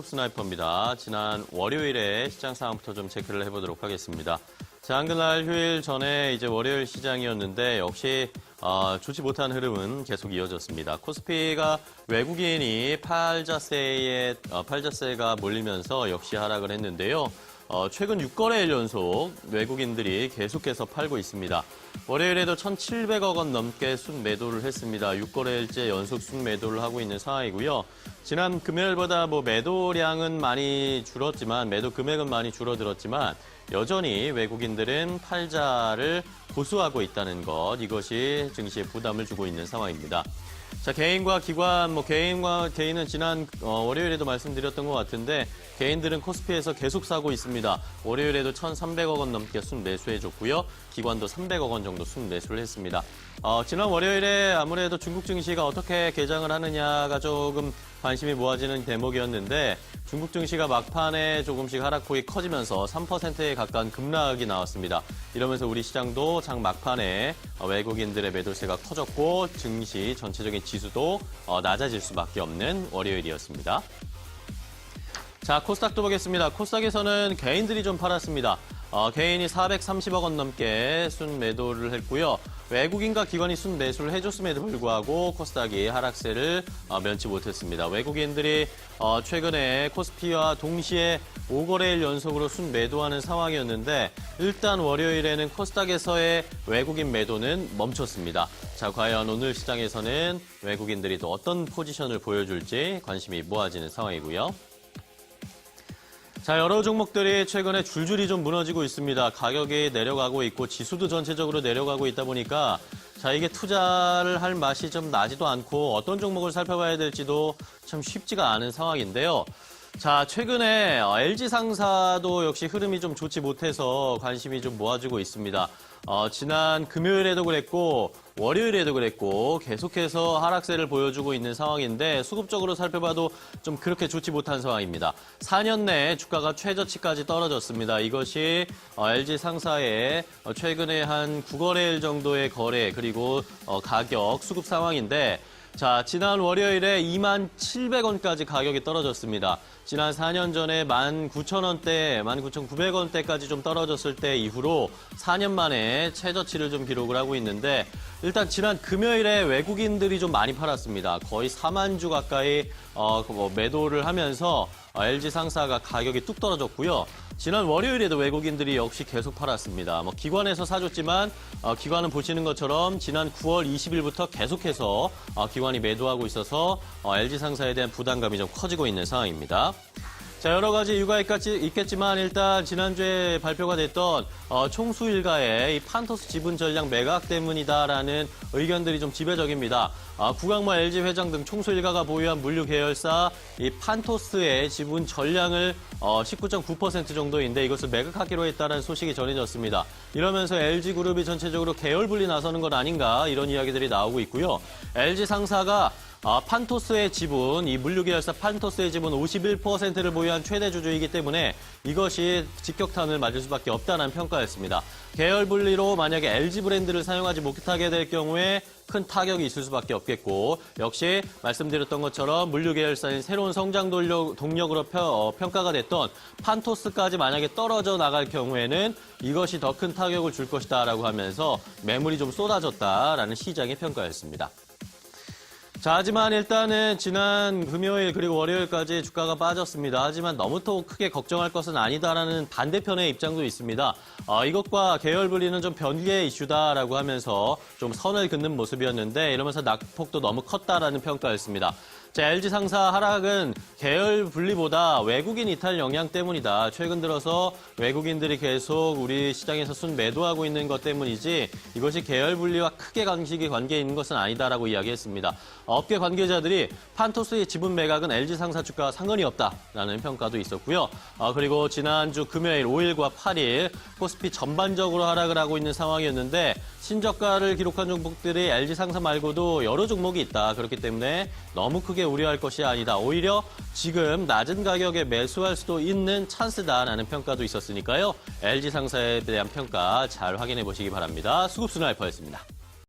수급 스나이퍼입니다. 지난 월요일에 시장 상황부터 좀 체크를 해보도록 하겠습니다. 자, 한글날 휴일 전에 이제 월요일 시장이었는데 역시 좋지 못한 흐름은 계속 이어졌습니다. 코스피가 외국인이 팔자세가 몰리면서 역시 하락을 했는데요. 최근 6거래일 연속 외국인들이 계속해서 팔고 있습니다. 월요일에도 1,700억 원 넘게 순매도를 했습니다. 6거래일째 연속 순매도를 하고 있는 상황이고요. 지난 금요일보다 매도량은 많이 줄었지만 매도 금액은 많이 줄어들었지만 여전히 외국인들은 팔자를 고수하고 있다는 것, 이것이 증시에 부담을 주고 있는 상황입니다. 자, 개인과 기관, 개인은 지난 월요일에도 말씀드렸던 것 같은데 개인들은 코스피에서 계속 사고 있습니다. 월요일에도 1,300억 원 넘게 순매수해줬고요. 기관도 300억 원 정도 순매수를 했습니다. 지난 월요일에 아무래도 중국 증시가 어떻게 개장을 하느냐가 조금 관심이 모아지는 대목이었는데 중국 증시가 막판에 조금씩 하락폭이 커지면서 3%에 가까운 급락이 나왔습니다. 이러면서 우리 시장도 장 막판에 외국인들의 매도세가 커졌고 증시 전체적인 지수도 낮아질 수밖에 없는 월요일이었습니다. 자, 코스닥도 보겠습니다. 코스닥에서는 개인들이 좀 팔았습니다. 개인이 430억 원 넘게 순매도를 했고요. 외국인과 기관이 순매수를 해줬음에도 불구하고 코스닥이 하락세를 면치 못했습니다. 외국인들이 최근에 코스피와 동시에 5거래일 연속으로 순매도하는 상황이었는데 일단 월요일에는 코스닥에서의 외국인 매도는 멈췄습니다. 자, 과연 오늘 시장에서는 외국인들이 또 어떤 포지션을 보여줄지 관심이 모아지는 상황이고요. 자, 여러 종목들이 최근에 줄줄이 좀 무너지고 있습니다. 가격이 내려가고 있고 지수도 전체적으로 내려가고 있다 보니까 자, 이게 투자를 할 맛이 좀 나지도 않고 어떤 종목을 살펴봐야 될지도 참 쉽지가 않은 상황인데요. 자, 최근에 LG상사도 역시 흐름이 좀 좋지 못해서 관심이 좀 모아지고 있습니다. 지난 금요일에도 그랬고 월요일에도 그랬고 계속해서 하락세를 보여주고 있는 상황인데 수급적으로 살펴봐도 좀 그렇게 좋지 못한 상황입니다. 4년 내에 주가가 최저치까지 떨어졌습니다. 이것이 LG상사의 최근에 한 9거래일 정도의 거래 그리고 가격 수급 상황인데 자, 지난 월요일에 27,700원까지 가격이 떨어졌습니다. 지난 4년 전에 19,000원대, 19,900원대까지 좀 떨어졌을 때 이후로 4년 만에 최저치를 좀 기록을 하고 있는데 일단 지난 금요일에 외국인들이 좀 많이 팔았습니다. 거의 4만 주 가까이 매도를 하면서 LG상사가 가격이 뚝 떨어졌고요. 지난 월요일에도 외국인들이 역시 계속 팔았습니다. 기관에서 사줬지만 기관은 보시는 것처럼 지난 9월 20일부터 계속해서 기관이 매도하고 있어서 LG상사에 대한 부담감이 좀 커지고 있는 상황입니다. 자, 여러 가지 이유가 있겠지만 일단 지난주에 발표가 됐던 총수 일가의 이 판토스 지분 전략 매각 때문이다라는 의견들이 좀 지배적입니다. 구강모 LG 회장 등 총수 일가가 보유한 물류 계열사 이 판토스의 지분 전량을 19.9% 정도인데 이것을 매각하기로 했다는 소식이 전해졌습니다. 이러면서 LG그룹이 전체적으로 계열 분리 나서는 것 아닌가 이런 이야기들이 나오고 있고요. LG상사가 판토스의 지분, 이 물류 계열사 판토스의 지분 51%를 보유한 최대 주주이기 때문에 이것이 직격탄을 맞을 수밖에 없다는 평가였습니다. 계열 분리로 만약에 LG 브랜드를 사용하지 못하게 될 경우에 큰 타격이 있을 수밖에 없겠고 역시 말씀드렸던 것처럼 물류 계열사인 새로운 성장 동력으로 평가가 됐던 판토스까지 만약에 떨어져 나갈 경우에는 이것이 더 큰 타격을 줄 것이다라고 하면서 매물이 좀 쏟아졌다라는 시장의 평가였습니다. 자, 하지만 일단은 지난 금요일 그리고 월요일까지 주가가 빠졌습니다. 하지만 너무 또 크게 걱정할 것은 아니다라는 반대편의 입장도 있습니다. 이것과 계열 분리는 좀 별개의 이슈다라고 하면서 좀 선을 긋는 모습이었는데 이러면서 낙폭도 너무 컸다라는 평가였습니다. 자, LG상사 하락은 계열 분리보다 외국인 이탈 영향 때문이다. 최근 들어서 외국인들이 계속 우리 시장에서 순매도하고 있는 것 때문이지 이것이 계열 분리와 크게 관계 있는 것은 아니다라고 이야기했습니다. 업계 관계자들이 판토스의 지분 매각은 LG상사 주가와 상관이 없다라는 평가도 있었고요. 그리고 지난주 금요일 5일과 8일 코스피 전반적으로 하락을 하고 있는 상황이었는데 신저가를 기록한 종목들이 LG상사 말고도 여러 종목이 있다. 그렇기 때문에 너무 크게 우려할 것이 아니다. 오히려 지금 낮은 가격에 매수할 수도 있는 찬스다라는 평가도 있었으니까요. LG상사에 대한 평가 잘 확인해 보시기 바랍니다. 수급 스나이퍼였습니다.